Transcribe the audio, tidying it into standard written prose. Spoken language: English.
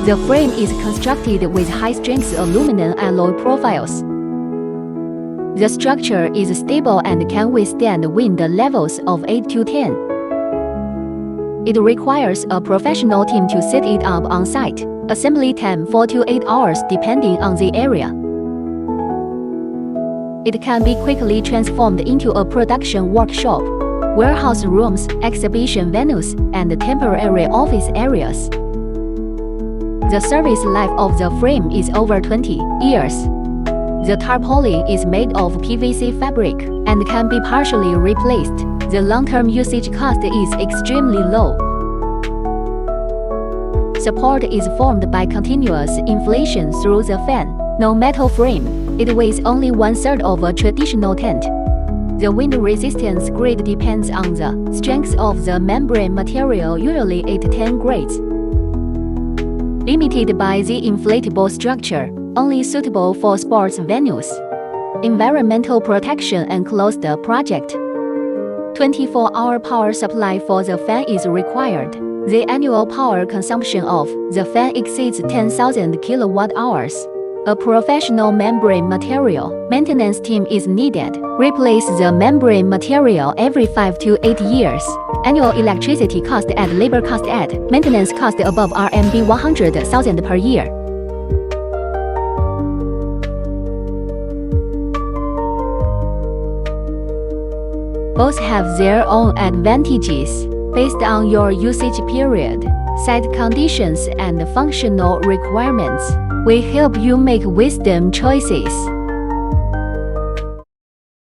The frame is constructed with high-strength aluminum alloy profiles. The structure is stable and can withstand wind levels of 8 to 10. It requires a professional team to set it up on site. Assembly time 4 to 8 hours depending on the area. It can be quickly transformed into a production workshop, warehouse rooms, exhibition venues, and temporary office areas. The service life of the frame is over 20 years. The tarpaulin is made of PVC fabric and can be partially replaced. The long-term usage cost is extremely low. Support is formed by continuous inflation through the fan. No metal frame. It weighs only 1/3 of a traditional tent. The wind resistance grade depends on the strength of the membrane material, usually 8 to 10 grades. Limited by the inflatable structure, only suitable for sports venues. Environmental protection enclosed project. 24-hour power supply for the fan is required. The annual power consumption of the fan exceeds 10,000 kilowatt-hours. A professional membrane material maintenance team is needed. Replace the membrane material every 5 to 8 years. Annual electricity cost and labor cost at maintenance cost above RMB 100,000 per year. Both have their own advantages based on your usage period, site conditions, and functional requirements. We help you make wisdom choices.